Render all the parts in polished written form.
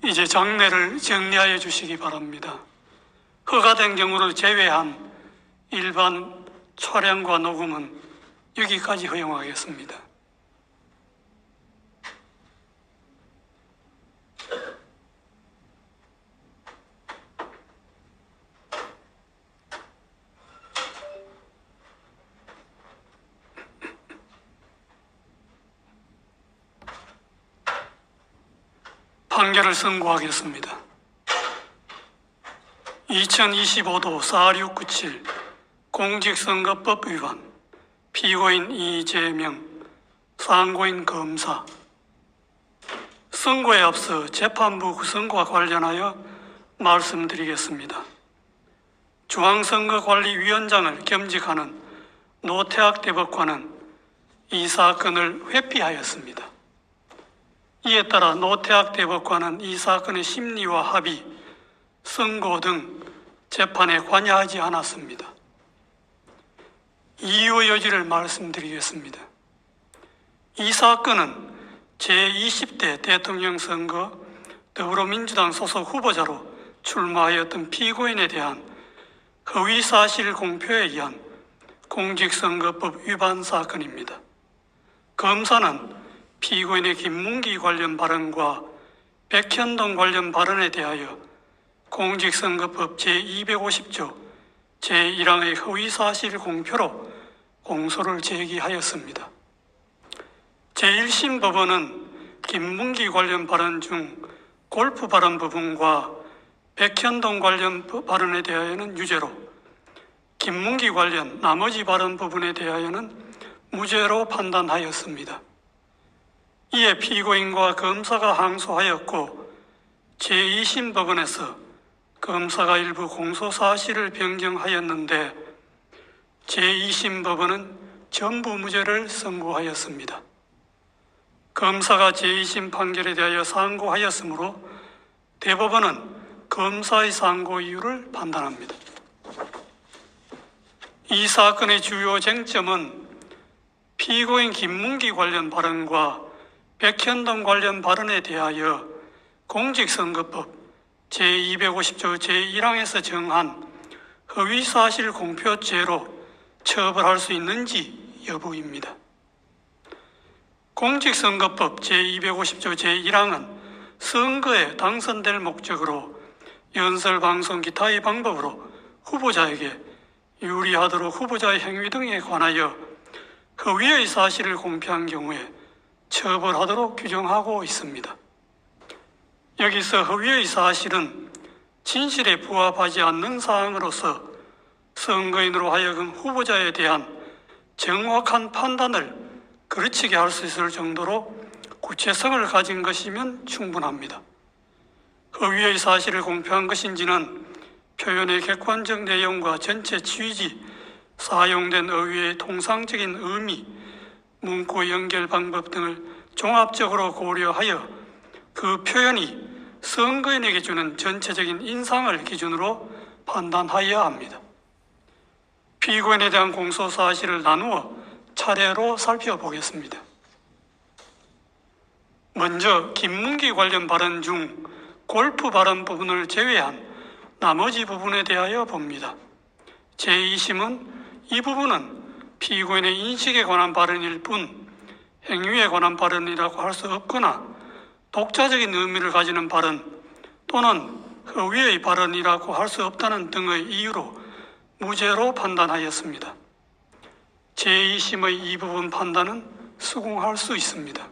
이제 장례를 정리하여 주시기 바랍니다. 허가된 경우를 제외한 일반 촬영과 녹음은 여기까지 허용하겠습니다. 판결을 선고하겠습니다. 2025도 4697 공직선거법 위반, 피고인 이재명, 상고인 검사. 선고에 앞서 재판부 구성과 관련하여 말씀드리겠습니다. 중앙선거관리위원장을 겸직하는 노태학 대법관은 이 사건을 회피하였습니다. 이에 따라 노태학 대법관은 이 사건의 심리와 합의, 선고 등 재판에 관여하지 않았습니다. 이유의 여지를 말씀드리겠습니다. 이 사건은 제20대 대통령 선거 더불어민주당 소속 후보자로 출마하였던 피고인에 대한 허위사실 공표에 의한 공직선거법 위반 사건입니다. 검사는 피고인의 김문기 관련 발언과 백현동 관련 발언에 대하여 공직선거법 제250조 제1항의 허위사실 공표로 공소를 제기하였습니다. 제1심 법원은 김문기 관련 발언 중 골프 발언 부분과 백현동 관련 발언에 대하여는 유죄로, 김문기 관련 나머지 발언 부분에 대하여는 무죄로 판단하였습니다. 이에 피고인과 검사가 항소하였고 제2심 법원에서 검사가 일부 공소사실을 변경하였는데 제2심 법원은 전부 무죄를 선고하였습니다. 검사가 제2심 판결에 대하여 상고하였으므로 대법원은 검사의 상고 이유를 판단합니다. 이 사건의 주요 쟁점은 피고인 김문기 관련 발언과 백현동 관련 발언에 대하여 공직선거법 제250조 제1항에서 정한 허위사실 공표죄로 처벌할 수 있는지 여부입니다. 공직선거법 제250조 제1항은 선거에 당선될 목적으로 연설방송 기타의 방법으로 후보자에게 유리하도록 후보자의 행위 등에 관하여 허위의 사실을 공표한 경우에 처벌하도록 규정하고 있습니다. 여기서 허위의 사실은 진실에 부합하지 않는 사항으로서 선거인으로 하여금 후보자에 대한 정확한 판단을 그르치게 할 수 있을 정도로 구체성을 가진 것이면 충분합니다. 허위의 사실을 공표한 것인지는 표현의 객관적 내용과 전체 취지, 사용된 어휘의 통상적인 의미, 문구 연결 방법 등을 종합적으로 고려하여 그 표현이 선거인에게 주는 전체적인 인상을 기준으로 판단하여야 합니다. 피고인에 대한 공소사실을 나누어 차례로 살펴보겠습니다. 먼저 김문기 관련 발언 중 골프 발언 부분을 제외한 나머지 부분에 대하여 봅니다. 제2심은 이 부분은 피고인의 인식에 관한 발언일 뿐 행위에 관한 발언이라고 할 수 없거나 독자적인 의미를 가지는 발언 또는 허위의 발언이라고 할 수 없다는 등의 이유로 무죄로 판단하였습니다. 제2심의 이 부분 판단은 수긍할 수 있습니다.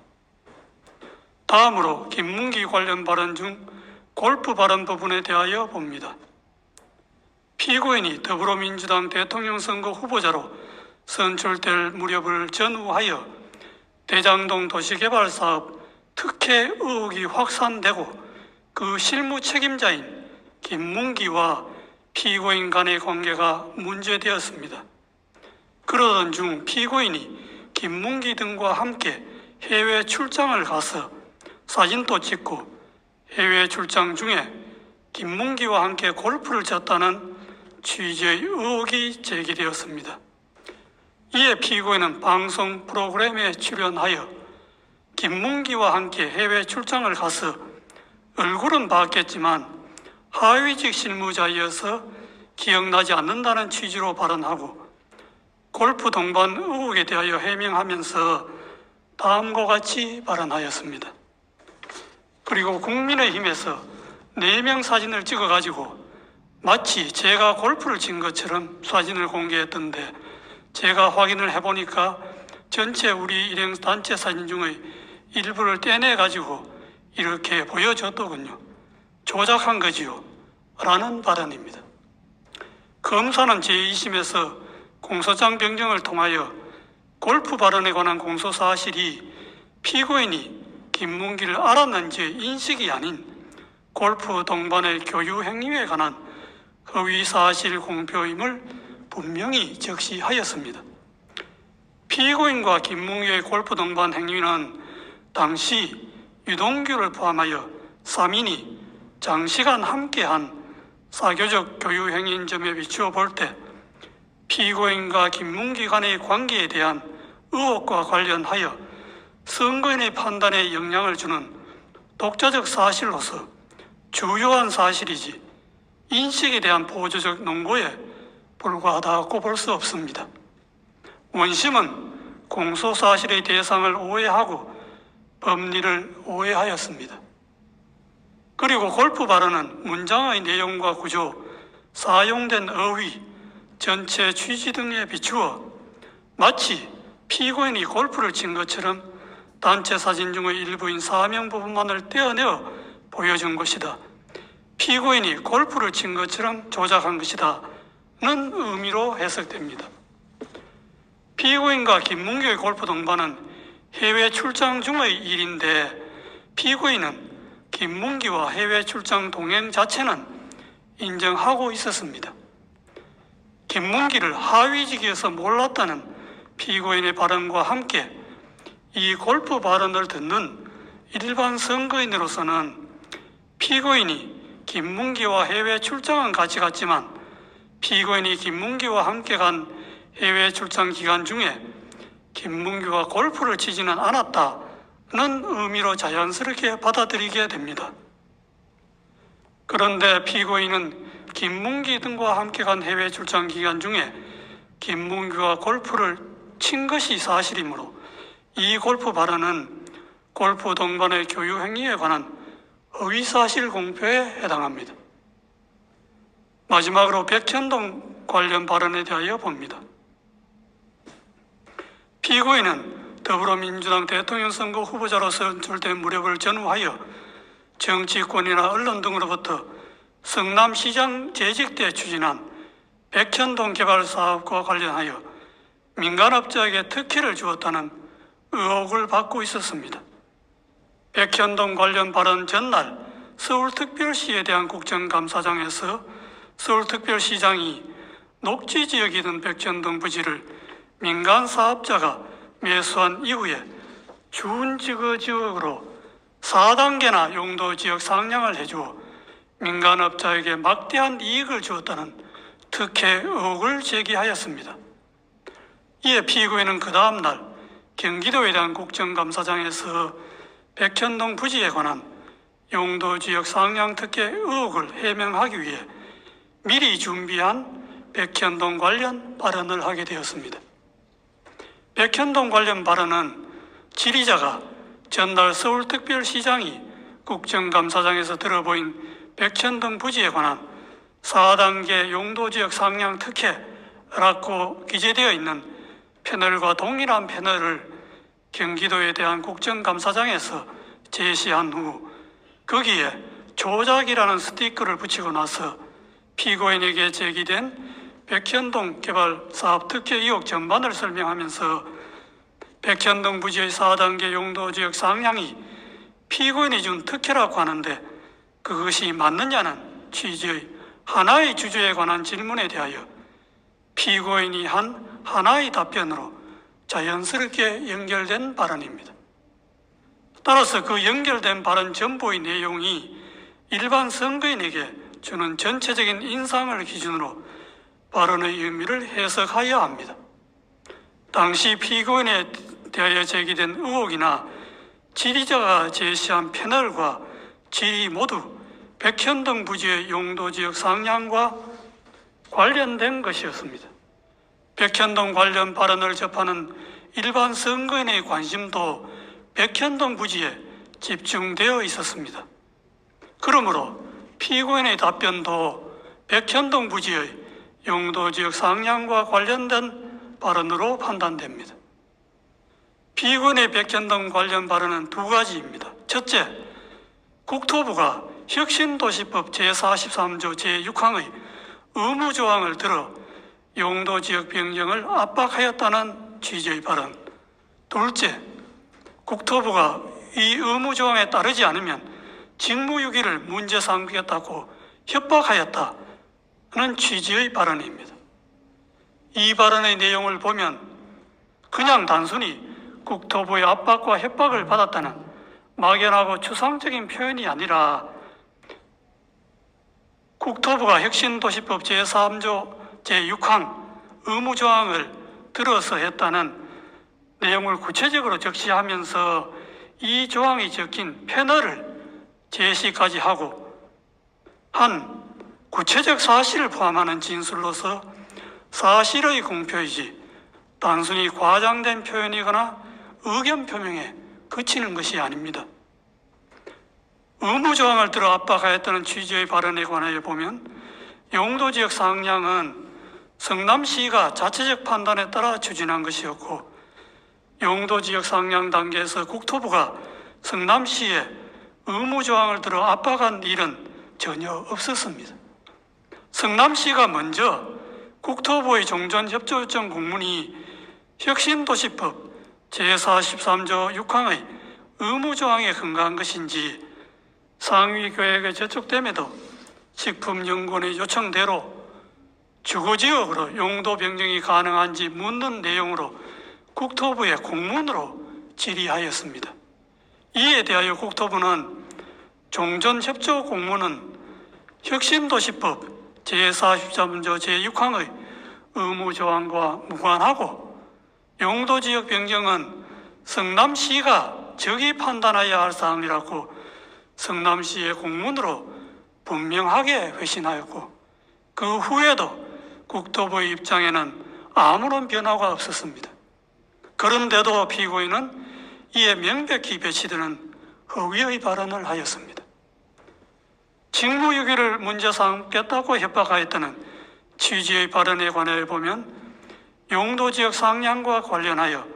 다음으로 김문기 관련 발언 중 골프 발언 부분에 대하여 봅니다. 피고인이 더불어민주당 대통령 선거 후보자로 선출될 무렵을 전후하여 대장동 도시개발사업 특혜 의혹이 확산되고 그 실무 책임자인 김문기와 피고인 간의 관계가 문제되었습니다. 그러던 중 피고인이 김문기 등과 함께 해외 출장을 가서 사진도 찍고 해외 출장 중에 김문기와 함께 골프를 쳤다는 취지의 의혹이 제기되었습니다. 이에 피고인은 방송 프로그램에 출연하여 김문기와 함께 해외 출장을 가서 얼굴은 봤겠지만 하위직 실무자이어서 기억나지 않는다는 취지로 발언하고 골프 동반 의혹에 대하여 해명하면서 다음과 같이 발언하였습니다. 그리고 국민의힘에서 4명 사진을 찍어가지고 마치 제가 골프를 친 것처럼 사진을 공개했던데 제가 확인을 해보니까 전체 우리 일행 단체 사진 중의 일부를 떼내가지고 이렇게 보여줬더군요. 조작한 거지요. 라는 발언입니다. 검사는 제2심에서 공소장 변경을 통하여 골프 발언에 관한 공소 사실이 피고인이 김문기를 알았는지 인식이 아닌 골프 동반의 교유 행위에 관한 허위 사실 공표임을 분명히 적시하였습니다. 피고인과 김문기의 골프 동반 행위는 당시 유동규를 포함하여 3인이 장시간 함께한 사교적 교유 행위인 점에 비추어 볼 때 피고인과 김문기 간의 관계에 대한 의혹과 관련하여 선고인의 판단에 영향을 주는 독자적 사실로서 주요한 사실이지 인식에 대한 보조적 논거에 불과하다고 볼 수 없습니다. 원심은 공소사실의 대상을 오해하고 법리를 오해하였습니다. 그리고 골프 발언은 문장의 내용과 구조, 사용된 어휘, 전체 취지 등에 비추어 마치 피고인이 골프를 친 것처럼 단체 사진 중의 일부인 사명 부분만을 떼어내어 보여준 것이다. 피고인이 골프를 친 것처럼 조작한 것이다. 는 의미로 해석됩니다. 피고인과 김문기의 골프 동반은 해외 출장 중의 일인데 피고인은 김문기와 해외 출장 동행 자체는 인정하고 있었습니다. 김문기를 하위직이어서 몰랐다는 피고인의 발언과 함께 이 골프 발언을 듣는 일반 선거인으로서는 피고인이 김문기와 해외 출장은 같이 갔지만 피고인이 김문기와 함께 간 해외 출장 기간 중에 김문기와 골프를 치지는 않았다는 의미로 자연스럽게 받아들이게 됩니다. 그런데 피고인은 김문기 등과 함께 간 해외 출장 기간 중에 김문기와 골프를 친 것이 사실이므로 이 골프 발언은 골프 동반의 교유 행위에 관한 허위사실 공표에 해당합니다. 마지막으로 백현동 관련 발언에 대하여 봅니다. 피고인은 더불어민주당 대통령 선거 후보자로 선출된 무렵을 전후하여 정치권이나 언론 등으로부터 성남시장 재직 때 추진한 백현동 개발 사업과 관련하여 민간업자에게 특혜를 주었다는 의혹을 받고 있었습니다. 백현동 관련 발언 전날 서울특별시에 대한 국정감사장에서 서울특별시장이 녹지지역이던 백현동 부지를 민간 사업자가 매수한 이후에 준지구지역으로 4단계나 용도지역 상향을 해주어 민간업자에게 막대한 이익을 주었다는 특혜 의혹을 제기하였습니다. 이에 피고인은 그 다음날 경기도에 대한 국정감사장에서 백현동 부지에 관한 용도지역 상향 특혜 의혹을 해명하기 위해 미리 준비한 백현동 관련 발언을 하게 되었습니다. 백현동 관련 발언은 질의자가 전날 서울특별시장이 국정감사장에서 들어보인 백현동 부지에 관한 4단계 용도지역 상향 특혜라고 기재되어 있는 패널과 동일한 패널을 경기도에 대한 국정감사장에서 제시한 후 거기에 조작이라는 스티커를 붙이고 나서 피고인에게 제기된 백현동 개발 사업 특혜 의혹 전반을 설명하면서 백현동 부지의 4단계 용도지역 상향이 피고인이 준 특혜라고 하는데 그것이 맞느냐는 취지의 하나의 주제에 관한 질문에 대하여 피고인이 한 하나의 답변으로 자연스럽게 연결된 발언입니다. 따라서 그 연결된 발언 전부의 내용이 일반 선거인에게 주는 전체적인 인상을 기준으로 발언의 의미를 해석하여야 합니다. 당시 피고인에 대하여 제기된 의혹이나 질의자가 제시한 패널과 질의 모두 백현동 부지의 용도지역 상향과 관련된 것이었습니다. 백현동 관련 발언을 접하는 일반 선거인의 관심도 백현동 부지에 집중되어 있었습니다. 그러므로 피고인의 답변도 백현동 부지의 용도지역 상향과 관련된 발언으로 판단됩니다. 피고인의 백현동 관련 발언은 두 가지입니다. 첫째, 국토부가 혁신도시법 제43조 제6항의 의무조항을 들어 용도지역 변경을 압박하였다는 취지의 발언. 둘째, 국토부가 이 의무조항에 따르지 않으면 직무유기를 문제 삼겠다고 협박하였다는 취지의 발언입니다. 이 발언의 내용을 보면 그냥 단순히 국토부의 압박과 협박을 받았다는 막연하고 추상적인 표현이 아니라 국토부가 혁신도시법 제3조 제6항 의무조항을 들어서 했다는 내용을 구체적으로 적시하면서 이 조항이 적힌 패널을 제시까지 하고 한 구체적 사실을 포함하는 진술로서 사실의 공표이지 단순히 과장된 표현이거나 의견 표명에 그치는 것이 아닙니다. 의무조항을 들어 압박하였다는 취지의 발언에 관하여 보면 용도지역 상향은 성남시가 자체적 판단에 따라 추진한 것이었고 용도지역 상향 단계에서 국토부가 성남시에 의무조항을 들어 압박한 일은 전혀 없었습니다. 성남시가 먼저 국토부의 종전협조 요청 공문이 혁신도시법 제43조 6항의 의무조항에 근거한 것인지 상위계획에 제촉됨에도 식품연구원의 요청대로 주거지역으로 용도 변경이 가능한지 묻는 내용으로 국토부에 공문으로 질의하였습니다. 이에 대하여 국토부는 종전협조 공문은 혁신도시법 제43조 제6항의 의무조항과 무관하고 용도지역 변경은 성남시가 적이 판단해야 할 사항이라고 성남시의 공문으로 분명하게 회신하였고 그 후에도 국토부의 입장에는 아무런 변화가 없었습니다. 그런데도 피고인은 이에 명백히 배치되는 허위의 발언을 하였습니다. 직무유기를 문제 삼겠다고 협박하였다는 취지의 발언에 관해 보면 용도지역 상향과 관련하여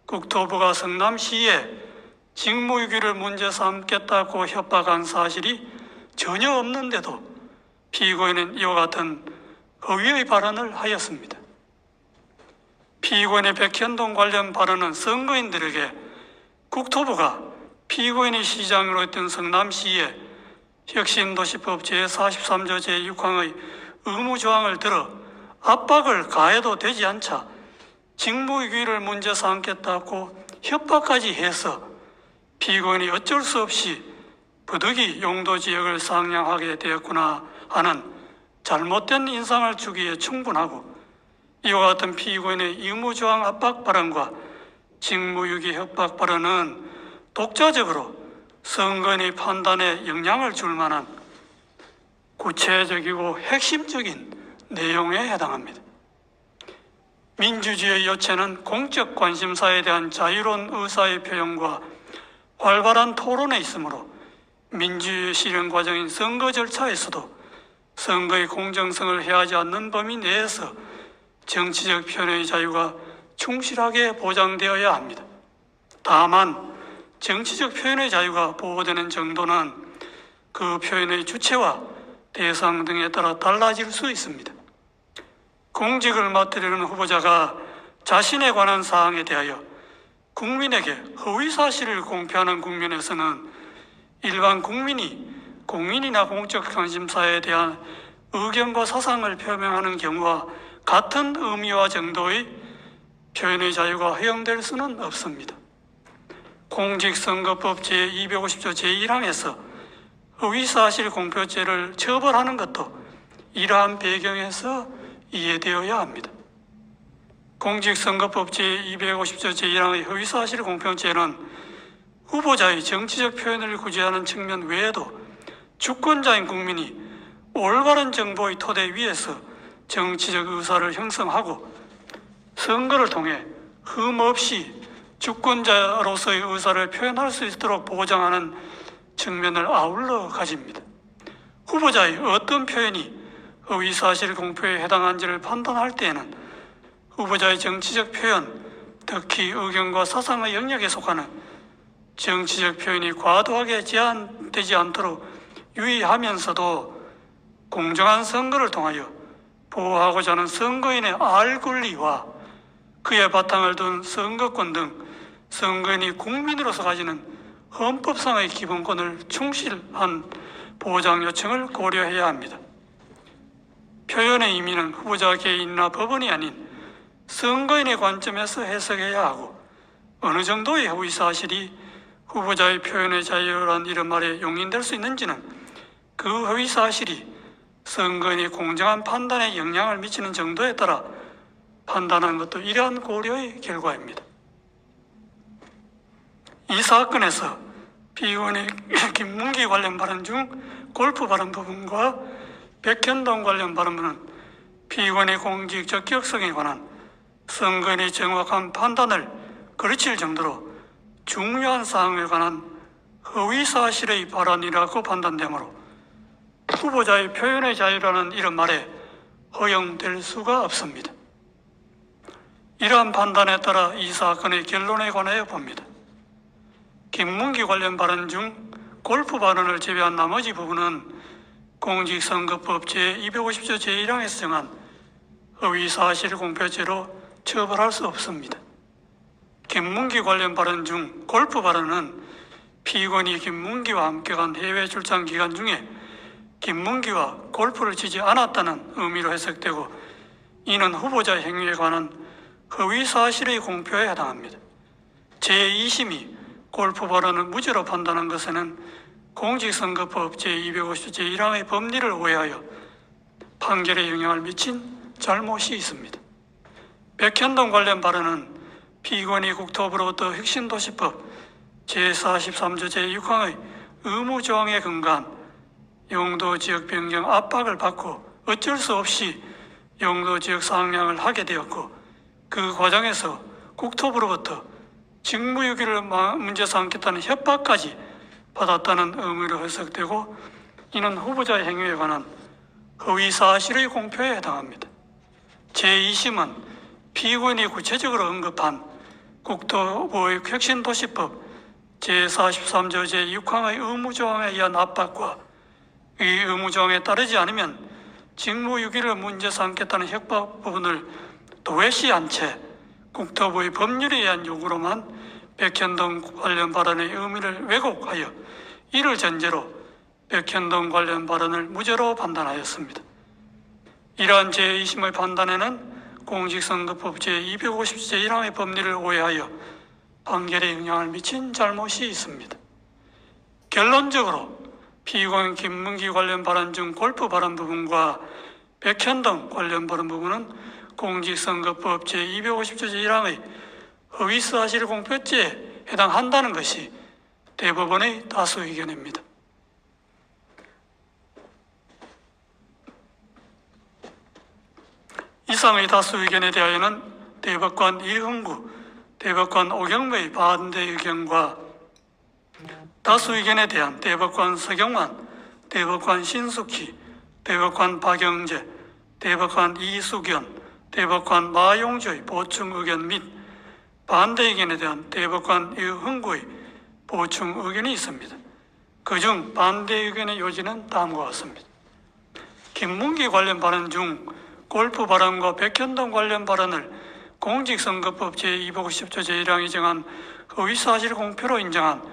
국토부가 성남시에 직무유기를 문제 삼겠다고 협박한 사실이 전혀 없는데도 피고인은 이와 같은 허위의 발언을 하였습니다. 피고인의 백현동 관련 발언은 선거인들에게 국토부가 피고인이 시장으로 했던 성남시에 혁신도시법 제43조 제6항의 의무조항을 들어 압박을 가해도 되지 않자 직무유기를 문제 삼겠다고 협박까지 해서 피고인이 어쩔 수 없이 부득이 용도지역을 상향하게 되었구나 하는 잘못된 인상을 주기에 충분하고 이와 같은 피고인의 의무조항 압박 발언과 직무유기 협박 발언은 독자적으로 선거인의 판단에 영향을 줄 만한 구체적이고 핵심적인 내용에 해당합니다. 민주주의의 요체는 공적 관심사에 대한 자유로운 의사의 표현과 활발한 토론에 있으므로 민주주의 실현 과정인 선거 절차에서도 선거의 공정성을 해하지 않는 범위 내에서 정치적 표현의 자유가 충실하게 보장되어야 합니다. 다만 정치적 표현의 자유가 보호되는 정도는 그 표현의 주체와 대상 등에 따라 달라질 수 있습니다. 공직을 맡으려는 후보자가 자신에 관한 사항에 대하여 국민에게 허위 사실을 공표하는 국면에서는 일반 국민이 공인이나 공적 관심사에 대한 의견과 사상을 표명하는 경우와 같은 의미와 정도의 표현의 자유가 허용될 수는 없습니다. 공직선거법 제250조 제1항에서 허위사실 공표죄를 처벌하는 것도 이러한 배경에서 이해되어야 합니다. 공직선거법 제250조 제1항의 허위사실 공표죄는 후보자의 정치적 표현을 구제하는 측면 외에도 주권자인 국민이 올바른 정보의 토대 위에서 정치적 의사를 형성하고 선거를 통해 흠없이 주권자로서의 의사를 표현할 수 있도록 보장하는 측면을 아울러 가집니다. 후보자의 어떤 표현이 허위사실 공표에 해당한지를 판단할 때에는 후보자의 정치적 표현, 특히 의견과 사상의 영역에 속하는 정치적 표현이 과도하게 제한되지 않도록 유의하면서도 공정한 선거를 통하여 보호하고자 하는 선거인의 알 권리와 그의 바탕을 둔 선거권 등 선거인이 국민으로서 가지는 헌법상의 기본권을 충실한 보장 요청을 고려해야 합니다. 표현의 의미는 후보자 개인이나 법원이 아닌 선거인의 관점에서 해석해야 하고 어느 정도의 허위사실이 후보자의 표현의 자유란 이런 말에 용인될 수 있는지는 그 허위사실이 선거인의 공정한 판단에 영향을 미치는 정도에 따라 판단하는 것도 이러한 고려의 결과입니다. 이 사건에서 피의원의 김문기 관련 발언 중 골프 발언 부분과 백현동 관련 발언은 피의원의 공직 적격성에 관한 선거인의 정확한 판단을 거르칠 정도로 중요한 사항에 관한 허위사실의 발언이라고 판단되므로 후보자의 표현의 자유라는 이런 말에 허용될 수가 없습니다. 이러한 판단에 따라 이 사건의 결론에 관하여 봅니다. 김문기 관련 발언 중 골프 발언을 제외한 나머지 부분은 공직선거법 제250조 제1항에서 정한 허위사실 공표죄로 처벌할 수 없습니다. 김문기 관련 발언 중 골프 발언은 피의원이 김문기와 함께 간 해외 출장 기간 중에 김문기와 골프를 치지 않았다는 의미로 해석되고 이는 후보자 행위에 관한 허위사실의 공표에 해당합니다. 제2심이 골프 발언을 무죄로 판단한 것에는 공직선거법 제250조 제1항의 법리를 오해하여 판결에 영향을 미친 잘못이 있습니다. 백현동 관련 발언은 피의원이 국토부로부터 혁신도시법 제43조 제6항의 의무조항에 근거한 용도지역 변경 압박을 받고 어쩔 수 없이 용도지역 상향을 하게 되었고 그 과정에서 국토부로부터 직무유기를 문제 삼겠다는 협박까지 받았다는 의미로 해석되고 이는 후보자의 행위에 관한 허위사실의 공표에 해당합니다. 제2심은 피의원이 구체적으로 언급한 국토부의 혁신도시법 제43조 제6항의 의무조항에 의한 압박과 이 의무조항에 따르지 않으면 직무유기를 문제 삼겠다는 협박 부분을 도외시한 채 국토부의 법률에 의한 요구로만 백현동 관련 발언의 의미를 왜곡하여 이를 전제로 백현동 관련 발언을 무죄로 판단하였습니다. 이러한 제2심의 판단에는 공직선거법 제250조 제1항의 법리를 오해하여 판결에 영향을 미친 잘못이 있습니다. 결론적으로 피의원 김문기 관련 발언 중 골프 발언 부분과 백현동 관련 발언 부분은 공직선거법 제250조 제1항의 허위사실 공표죄에 해당한다는 것이 대법원의 다수 의견입니다. 이상의 다수 의견에 대하여는 대법관 이흥구, 대법관 오경무의 반대 의견과 다수 의견에 대한 대법관 서경환, 대법관 신숙희, 대법관 박영재, 대법관 이수견, 대법관 마용주의 보충 의견 및 반대 의견에 대한 대법관 이흥구의 보충 의견이 있습니다. 그중 반대 의견의 요지는 다음과 같습니다. 김문기 관련 발언 중 골프 발언과 백현동 관련 발언을 공직선거법 제250조 제1항이 정한 허위사실 공표로 인정한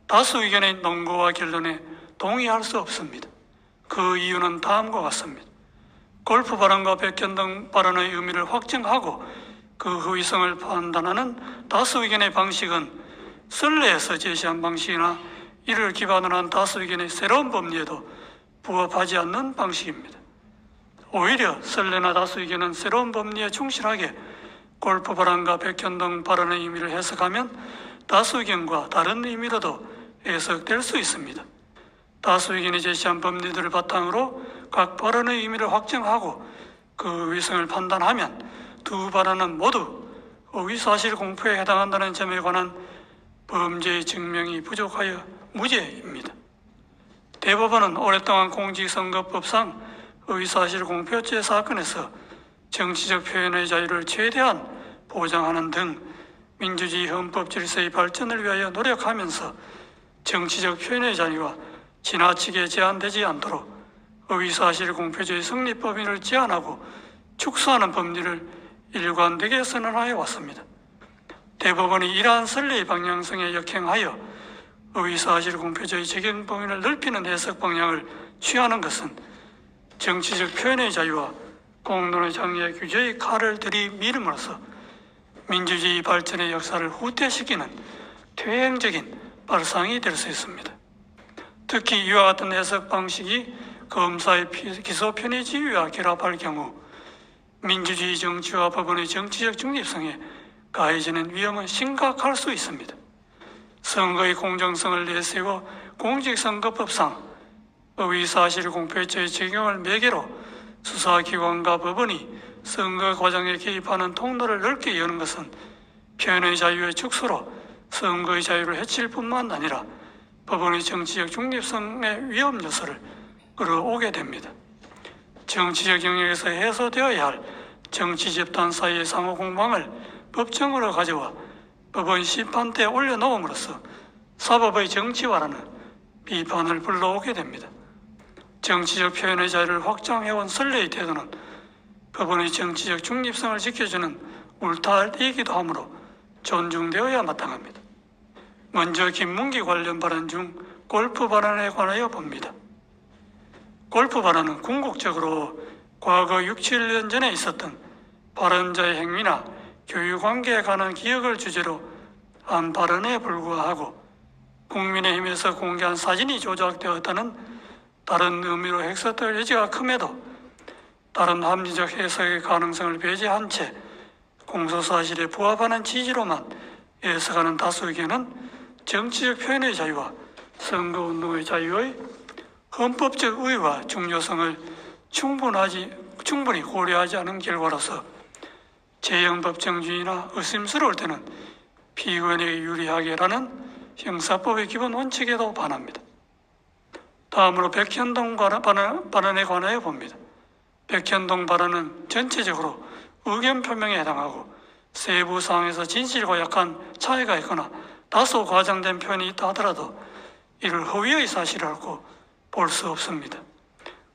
다수 의견의 논거와 결론에 동의할 수 없습니다. 그 이유는 다음과 같습니다. 골프 발언과 백현동 발언의 의미를 확정하고 그 허위성을 판단하는 다수 의견의 방식은 선례에서 제시한 방식이나 이를 기반으로 한 다수 의견의 새로운 법리에도 부합하지 않는 방식입니다. 오히려 선례나 다수 의견은 새로운 법리에 충실하게 골프 발언과 백현동 발언의 의미를 해석하면 다수 의견과 다른 의미로도 해석될 수 있습니다. 다수 의견이 제시한 법리들을 바탕으로 각 발언의 의미를 확정하고 그 의성을 판단하면 두 발언은 모두 허위사실 공표에 해당한다는 점에 관한 범죄의 증명이 부족하여 무죄입니다. 대법원은 오랫동안 공직선거법상 허위사실 공표죄 사건에서 정치적 표현의 자유를 최대한 보장하는 등 민주주의 헌법 질서의 발전을 위하여 노력하면서 정치적 표현의 자유와 지나치게 제한되지 않도록 허위사실 공표죄의 성립 범위를 제한하고 축소하는 법리를 일관되게 선언하여 왔습니다. 대법원이 이러한 선례의 방향성에 역행하여 허위사실 공표죄의 적용 범위를 넓히는 해석 방향을 취하는 것은 정치적 표현의 자유와 공론의 장애 규제의 칼을 들이밀음으로써 민주주의 발전의 역사를 후퇴시키는 퇴행적인 발상이 될 수 있습니다. 특히 이와 같은 해석 방식이 검사의 기소 편의 지위와 결합할 경우 민주주의 정치와 법원의 정치적 중립성에 가해지는 위험은 심각할 수 있습니다. 선거의 공정성을 내세워 공직선거법상 허위사실 공표죄의 적용을 매개로 수사기관과 법원이 선거 과정에 개입하는 통로를 넓게 여는 것은 표현의 자유의 축소로 선거의 자유를 해칠 뿐만 아니라 법원의 정치적 중립성의 위험 요소를 끌어오게 됩니다. 정치적 영역에서 해소되어야 할 정치 집단 사이의 상호 공방을 법정으로 가져와 법원 심판대에 올려놓음으로써 사법의 정치화라는 비판을 불러오게 됩니다. 정치적 표현의 자유를 확장해온 선례의 태도는 법원의 정치적 중립성을 지켜주는 울타리이기도 하므로 존중되어야 마땅합니다. 먼저 김문기 관련 발언 중 골프 발언에 관하여 봅니다. 골프 발언은 궁극적으로 과거 6, 7년 전에 있었던 발언자의 행위나 교육관계에 관한 기억을 주제로 한 발언에 불과하고 국민의힘에서 공개한 사진이 조작되었다는 다른 의미로 해석될 여지가 큼에도 다른 합리적 해석의 가능성을 배제한 채 공소사실에 부합하는 취지로만 해석하는 다수 의견은 정치적 표현의 자유와 선거운동의 자유의 헌법적 의의와 중요성을 충분히 고려하지 않은 결과로서 재형법정주의나 의심스러울 때는 피의원에게 유리하게라는 형사법의 기본 원칙에도 반합니다. 다음으로 백현동 발언에 관하여 봅니다. 백현동 발언은 전체적으로 의견 표명에 해당하고 세부 사항에서 진실과 약간 차이가 있거나 다소 과장된 표현이 있다 하더라도 이를 허위의 사실이라고 볼 수 없습니다.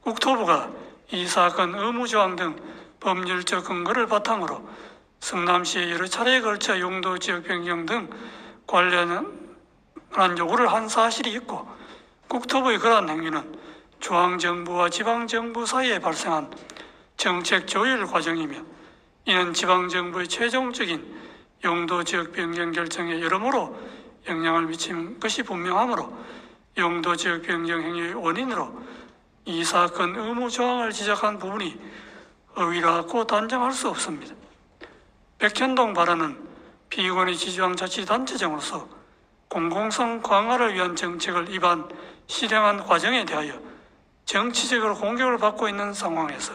국토부가 이 사건 의무조항 등 법률적 근거를 바탕으로 성남시에 여러 차례에 걸쳐 용도 지역 변경 등 관련한 요구를 한 사실이 있고 국토부의 그러한 행위는 중앙정부와 지방정부 사이에 발생한 정책 조율 과정이며 이는 지방정부의 최종적인 용도 지역 변경 결정에 여러모로 영향을 미친 것이 분명하므로 용도 지역 변경 행위의 원인으로 이 사건 의무 조항을 지적한 부분이 허위라고 단정할 수 없습니다. 백현동 발언은 피의권의 지주항 자치단체장으로서 공공성 강화를 위한 정책을 실행한 과정에 대하여 정치적으로 공격을 받고 있는 상황에서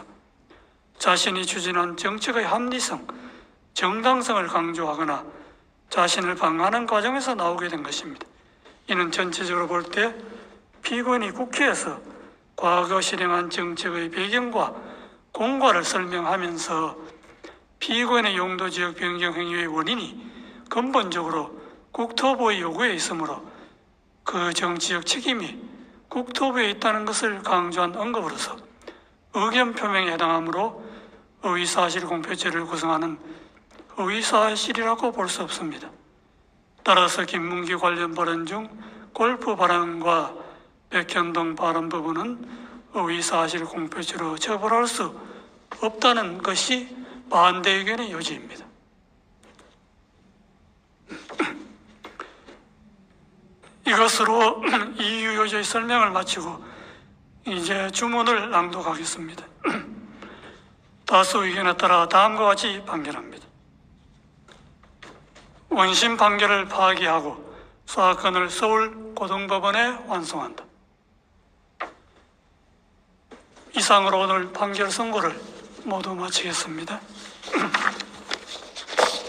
자신이 추진한 정책의 합리성, 정당성을 강조하거나 자신을 방어하는 과정에서 나오게 된 것입니다. 이는 전체적으로 볼 때 피의권이 국회에서 과거 실행한 정책의 배경과 공과를 설명하면서 피의권의 용도지역 변경 행위의 원인이 근본적으로 국토부의 요구에 있으므로 그 정치적 책임이 국토부에 있다는 것을 강조한 언급으로서 의견 표명에 해당하므로 허위사실 공표죄를 구성하는 허위사실이라고 볼 수 없습니다. 따라서 김문기 관련 발언 중 골프 발언과 백현동 발언 부분은 허위사실 공표죄로 처벌할 수 없다는 것이 반대 의견의 요지입니다. 이것으로 이유 요지의 설명을 마치고 이제 주문을 낭독하겠습니다. 다수 의견에 따라 다음과 같이 판결합니다. 원심 판결을 파기하고 사건을 서울고등법원에 완송한다. 이상으로 오늘 판결 선고를 모두 마치겠습니다.